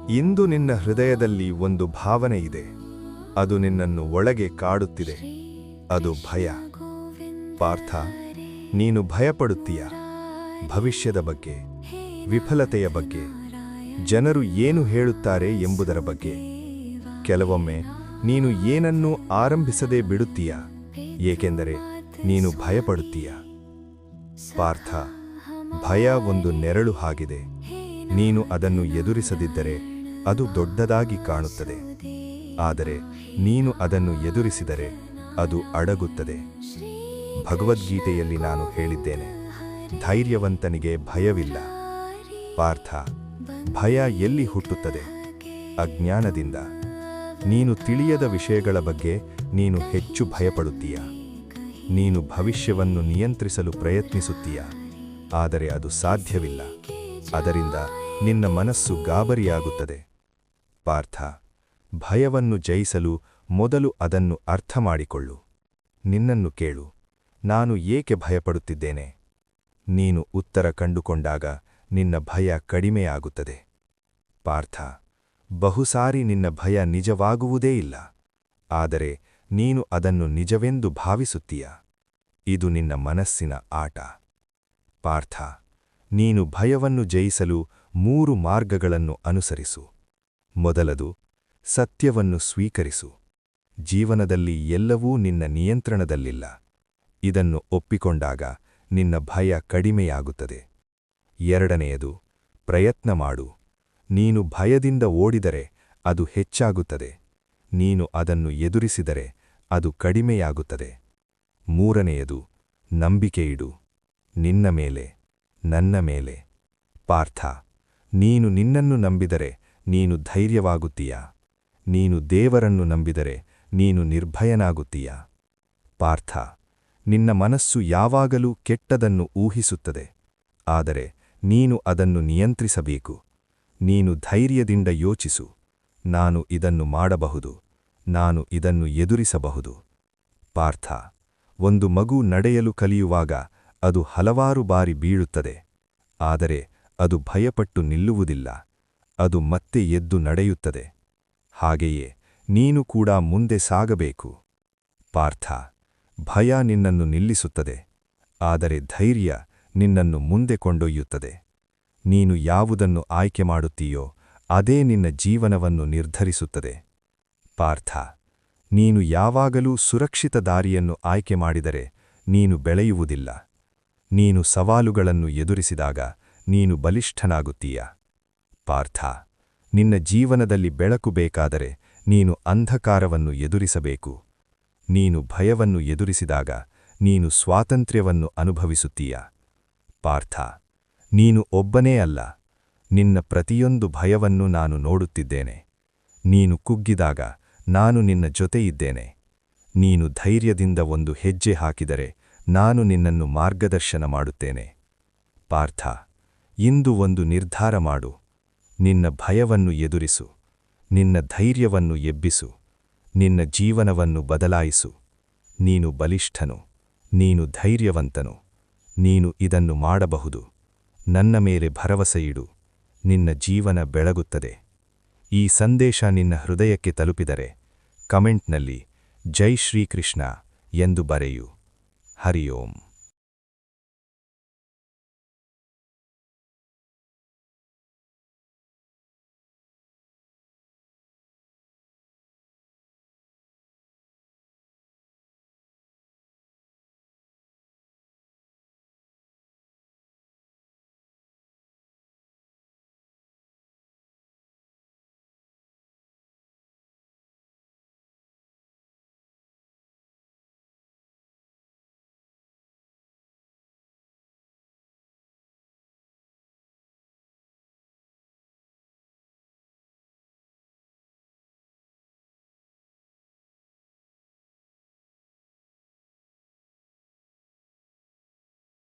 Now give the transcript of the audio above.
ಇಂದು ನಿನ್ನ ಹೃದಯದಲ್ಲಿ ಒಂದು ಭಾವನೆ ಇದೆ. ಅದು ನಿನ್ನನ್ನು ಒಳಗೆ ಕಾಡುತ್ತಿದೆ. ಅದು ಭಯ. ಪಾರ್ಥ, ನೀನು ಭಯಪಡುತ್ತೀಯ. ಭವಿಷ್ಯದ ಬಗ್ಗೆ, ವಿಫಲತೆಯ ಬಗ್ಗೆ, ಜನರು ಏನು ಹೇಳುತ್ತಾರೆ ಎಂಬುದರ ಬಗ್ಗೆ. ಕೆಲವೊಮ್ಮೆ ನೀನು ಏನನ್ನೂ ಆರಂಭಿಸದೇ ಬಿಡುತ್ತೀಯ, ಏಕೆಂದರೆ ನೀನು ಭಯಪಡುತ್ತೀಯ. ಪಾರ್ಥ, ಭಯ ಒಂದು ನೆರಳು ಆಗಿದೆ. ನೀನು ಅದನ್ನು ಎದುರಿಸದಿದ್ದರೆ ಅದು ದೊಡ್ಡದಾಗಿ ಕಾಣುತ್ತದೆ. ಆದರೆ ನೀನು ಅದನ್ನು ಎದುರಿಸಿದರೆ ಅದು ಅಡಗುತ್ತದೆ. ಭಗವದ್ಗೀತೆಯಲ್ಲಿ ನಾನು ಹೇಳಿದ್ದೇನೆ, ಧೈರ್ಯವಂತನಿಗೆ ಭಯವಿಲ್ಲ. ಪಾರ್ಥ, ಭಯ ಎಲ್ಲಿ ಹುಟ್ಟುತ್ತದೆ? ಅಜ್ಞಾನದಿಂದ. ನೀನು ತಿಳಿಯದ ವಿಷಯಗಳ ಬಗ್ಗೆ ನೀನು ಹೆಚ್ಚು ಭಯಪಡುತ್ತೀಯ. ನೀನು ಭವಿಷ್ಯವನ್ನು ನಿಯಂತ್ರಿಸಲು ಪ್ರಯತ್ನಿಸುತ್ತೀಯ, ಆದರೆ ಅದು ಸಾಧ್ಯವಿಲ್ಲ. ಅದರಿಂದ ನಿನ್ನ ಮನಸ್ಸು ಗಾಬರಿಯಾಗುತ್ತದೆ. ಪಾರ್ಥ, ಭಯವನ್ನು ಜಯಿಸಲು ಮೊದಲು ಅದನ್ನು ಅರ್ಥಮಾಡಿಕೊಳ್ಳು. ನಿನ್ನನ್ನು ಕೇಳು, ನಾನು ಏಕೆ ಭಯಪಡುತ್ತಿದ್ದೇನೆ? ನೀನು ಉತ್ತರ ಕಂಡುಕೊಂಡಾಗ ನಿನ್ನ ಭಯ ಕಡಿಮೆಯಾಗುತ್ತದೆ. ಪಾರ್ಥ, ಬಹುಸಾರಿ ನಿನ್ನ ಭಯ ನಿಜವಾಗುವುದೇ ಇಲ್ಲ, ಆದರೆ ನೀನು ಅದನ್ನು ನಿಜವೆಂದು ಭಾವಿಸುತ್ತೀಯ. ಇದು ನಿನ್ನ ಮನಸ್ಸಿನ ಆಟ. ಪಾರ್ಥ, ನೀನು ಭಯವನ್ನು ಜಯಿಸಲು 3 ಮಾರ್ಗಗಳನ್ನು ಅನುಸರಿಸು. ಮೊದಲದು, ಸತ್ಯವನ್ನು ಸ್ವೀಕರಿಸು. ಜೀವನದಲ್ಲಿ ಎಲ್ಲವೂ ನಿನ್ನ ನಿಯಂತ್ರಣದಲ್ಲಿಲ್ಲ. ಇದನ್ನು ಒಪ್ಪಿಕೊಂಡಾಗ ನಿನ್ನ ಭಯ ಕಡಿಮೆಯಾಗುತ್ತದೆ. ಎರಡನೆಯದು, ಪ್ರಯತ್ನ ಮಾಡು. ನೀನು ಭಯದಿಂದ ಓಡಿದರೆ ಅದು ಹೆಚ್ಚಾಗುತ್ತದೆ. ನೀನು ಅದನ್ನು ಎದುರಿಸಿದರೆ ಅದು ಕಡಿಮೆಯಾಗುತ್ತದೆ. ಮೂರನೆಯದು, ನಂಬಿಕೆಯಿಡು. ನಿನ್ನ ಮೇಲೆ, ನನ್ನ ಮೇಲೆ. ಪಾರ್ಥ, ನೀನು ನಿನ್ನನ್ನು ನಂಬಿದರೆ ನೀನು ಧೈರ್ಯವಾಗುತ್ತೀಯ. ನೀನು ದೇವರನ್ನು ನಂಬಿದರೆ ನೀನು ನಿರ್ಭಯನಾಗುತ್ತೀಯ. ಪಾರ್ಥ, ನಿನ್ನ ಮನಸ್ಸು ಯಾವಾಗಲೂ ಕೆಟ್ಟದನ್ನು ಊಹಿಸುತ್ತದೆ, ಆದರೆ ನೀನು ಅದನ್ನು ನಿಯಂತ್ರಿಸಬೇಕು. ನೀನು ಧೈರ್ಯದಿಂದ ಯೋಚಿಸು, ನಾನು ಇದನ್ನು ಮಾಡಬಹುದು, ನಾನು ಇದನ್ನು ಎದುರಿಸಬಹುದು. ಪಾರ್ಥ, ಒಂದು ಮಗು ನಡೆಯಲು ಕಲಿಯುವಾಗ ಅದು ಹಲವಾರು ಬಾರಿ ಬೀಳುತ್ತದೆ, ಆದರೆ ಅದು ಭಯಪಟ್ಟು ನಿಲ್ಲುವುದಿಲ್ಲ. ಅದು ಮತ್ತೆ ಎದ್ದು ನಡೆಯುತ್ತದೆ. ಹಾಗೆಯೇ ನೀನು ಕೂಡ ಮುಂದೆ ಸಾಗಬೇಕು. ಪಾರ್ಥ, ಭಯ ನಿನ್ನನ್ನು ನಿಲ್ಲಿಸುತ್ತದೆ, ಆದರೆ ಧೈರ್ಯ ನಿನ್ನನ್ನು ಮುಂದೆ ಕೊಂಡೊಯ್ಯುತ್ತದೆ. ನೀನು ಯಾವುದನ್ನು ಆಯ್ಕೆ ಮಾಡುತ್ತೀಯೋ ಅದೇ ನಿನ್ನ ಜೀವನವನ್ನು ನಿರ್ಧರಿಸುತ್ತದೆ. ಪಾರ್ಥ, ನೀನು ಯಾವಾಗಲೂ ಸುರಕ್ಷಿತ ದಾರಿಯನ್ನು ಆಯ್ಕೆ ಮಾಡಿದರೆ ನೀನು ಬೆಳೆಯುವುದಿಲ್ಲ. ನೀನು ಸವಾಲುಗಳನ್ನು ಎದುರಿಸಿದಾಗ ನೀನು ಬಲಿಷ್ಠನಾಗುತ್ತೀಯ. ಪಾರ್ಥ, ನಿನ್ನ ಜೀವನದಲ್ಲಿ ಬೆಳಕು ಬೇಕಾದರೆ ನೀನು ಅಂಧಕಾರವನ್ನು ಎದುರಿಸಬೇಕು. ನೀನು ಭಯವನ್ನು ಎದುರಿಸಿದಾಗ ನೀನು ಸ್ವಾತಂತ್ರ್ಯವನ್ನು ಅನುಭವಿಸುತ್ತೀಯ. ಪಾರ್ಥ, ನೀನು ಒಬ್ಬನೇ ಅಲ್ಲ, ನಿನ್ನ ಪ್ರತಿಯೊಂದು ಭಯವನ್ನು ನಾನು ನೋಡುತ್ತಿದ್ದೇನೆ. ನೀನು ಕುಗ್ಗಿದಾಗ ನಾನು ನಿನ್ನ ಜೊತೆಯಿದ್ದೇನೆ. ನೀನು ಧೈರ್ಯದಿಂದ ಒಂದು ಹೆಜ್ಜೆ ಹಾಕಿದರೆ ನಾನು ನಿನ್ನನ್ನು ಮಾರ್ಗದರ್ಶನ ಮಾಡುತ್ತೇನೆ. ಪಾರ್ಥ, ಇಂದು ಒಂದು ನಿರ್ಧಾರ ಮಾಡು. ನಿನ್ನ ಭಯವನ್ನು ಎದುರಿಸು, ನಿನ್ನ ಧೈರ್ಯವನ್ನು ಎಬ್ಬಿಸು, ನಿನ್ನ ಜೀವನವನ್ನು ಬದಲಾಯಿಸು. ನೀನು ಬಲಿಷ್ಠನು, ನೀನು ಧೈರ್ಯವಂತನು, ನೀನು ಇದನ್ನು ಮಾಡಬಹುದು. ನನ್ನ ಮೇಲೆ ಭರವಸೆಯಿಡು, ನಿನ್ನ ಜೀವನ ಬೆಳಗುತ್ತದೆ. ಈ ಸಂದೇಶ ನಿನ್ನ ಹೃದಯಕ್ಕೆ ತಲುಪಿದರೆ ಕಮೆಂಟ್ನಲ್ಲಿ ಜೈ ಶ್ರೀಕೃಷ್ಣ ಎಂದು ಬರೆಯು. ಹರಿ ಓಂ.